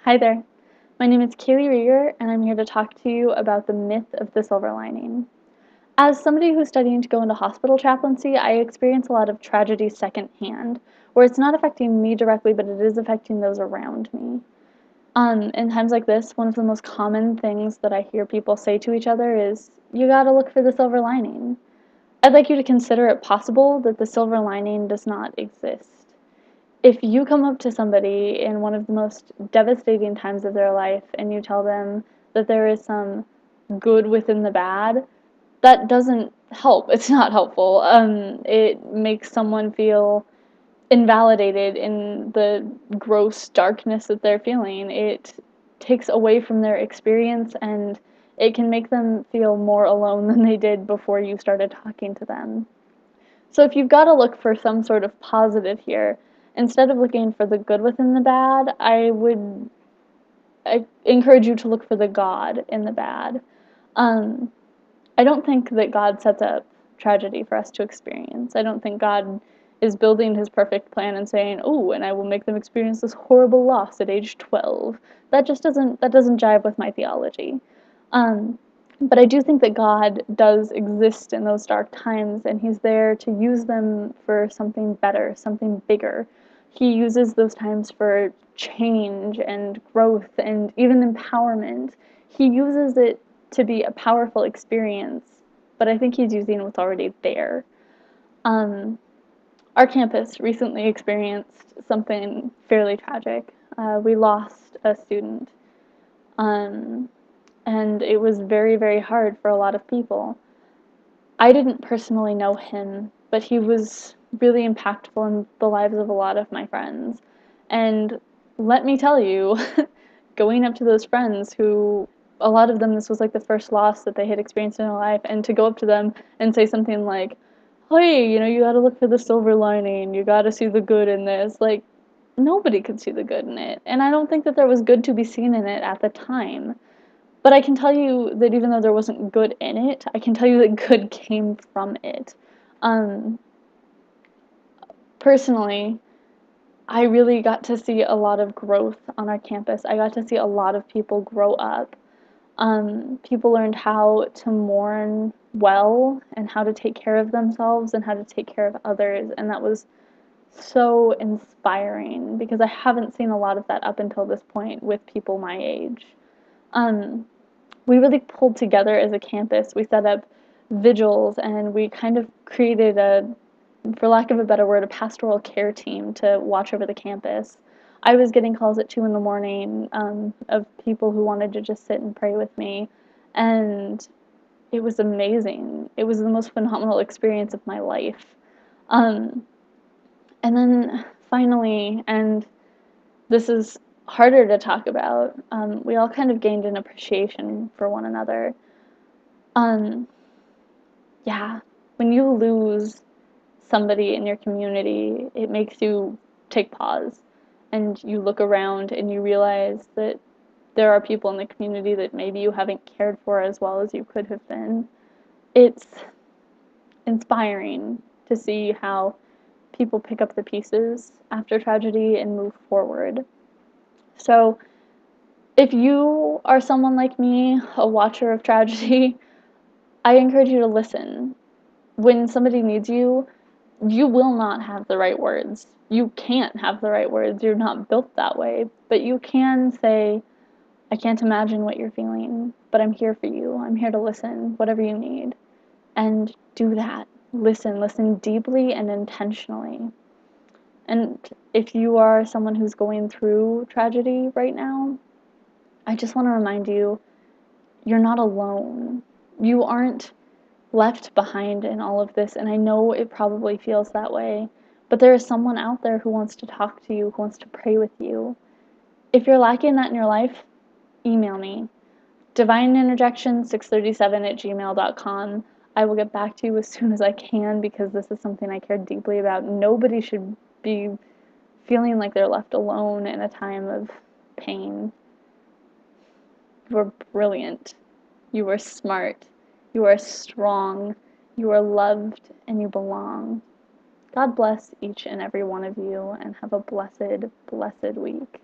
Hi there. My name is Kaylee Rieger, and I'm here to talk to you about the myth of the silver lining. As somebody who's studying to go into hospital chaplaincy, I experience a lot of tragedy secondhand, where it's not affecting me directly, but it is affecting those around me. In times like this, one of the most common things that I hear people say to each other is, "You gotta look for the silver lining." I'd like you to consider it possible that the silver lining does not exist. If you come up to somebody in one of the most devastating times of their life and you tell them that there is some good within the bad, that doesn't help. It's not helpful. It makes someone feel invalidated in the gross darkness that they're feeling. It takes away from their experience, and it can make them feel more alone than they did before you started talking to them. So if you've got to look for some sort of positive here, instead of looking for the good within the bad, I encourage you to look for the God in the bad. Um, I don't think that God sets up tragedy for us to experience. I don't think God is building his perfect plan and saying, "Oh, and I will make them experience this horrible loss at age 12." That doesn't jive with my theology. Um, but I do think that God does exist in those dark times, and he's there to use them for something better, something bigger. He uses those times for change and growth and even empowerment. He uses it to be a powerful experience, but I think he's using what's already there. Um, our campus recently experienced something fairly tragic. We lost a student, um, and it was very, very hard for a lot of people. I didn't personally know him, but he was really impactful in the lives of a lot of my friends. And let me tell you, going up to those friends who, a lot of them, this was like the first loss that they had experienced in their life, and to go up to them and say something like, "Hey, you gotta look for the silver lining, you gotta see the good in this," like, nobody could see the good in it. And I don't think that there was good to be seen in it at the time. But I can tell you that even though there wasn't good in it, I can tell you that good came from it. Um, Personally, I really got to see a lot of growth on our campus. I got to see a lot of people grow up. People learned how to mourn well and how to take care of themselves and how to take care of others, and that was so inspiring because I haven't seen a lot of that up until this point with people my age. Um, we really pulled together as a campus. We set up vigils and we kind of created for lack of a better word, a pastoral care team to watch over the campus. I was getting calls at 2 in the morning of people who wanted to just sit and pray with me, and it was amazing. It was the most phenomenal experience of my life. Um, and then finally, and this is harder to talk about, we all kind of gained an appreciation for one another. Um, yeah, when you lose somebody in your community, it makes you take pause and you look around and you realize that there are people in the community that maybe you haven't cared for as well as you could have been. It's inspiring to see how people pick up the pieces after tragedy and move forward. So, if you are someone like me, a watcher of tragedy, I encourage you to listen. When somebody needs you, you will not have the right words. You can't have the right words. You're not built that way. But you can say, "I can't imagine what you're feeling, but I'm here for you. I'm here to listen, whatever you need." And do that. Listen deeply and intentionally. And if you are someone who's going through tragedy right now, I just want to remind you, you're not alone. You aren't left behind in all of this, and I know it probably feels that way, but there is someone out there who wants to talk to you, who wants to pray with you. If you're lacking that in your life, email me, divineinterjection637@gmail.com. I will get back to you as soon as I can because this is something I care deeply about. Nobody should be feeling like they're left alone in a time of pain. You are brilliant. You are smart. You are strong. You are loved and you belong. God bless each and every one of you and have a blessed, blessed week.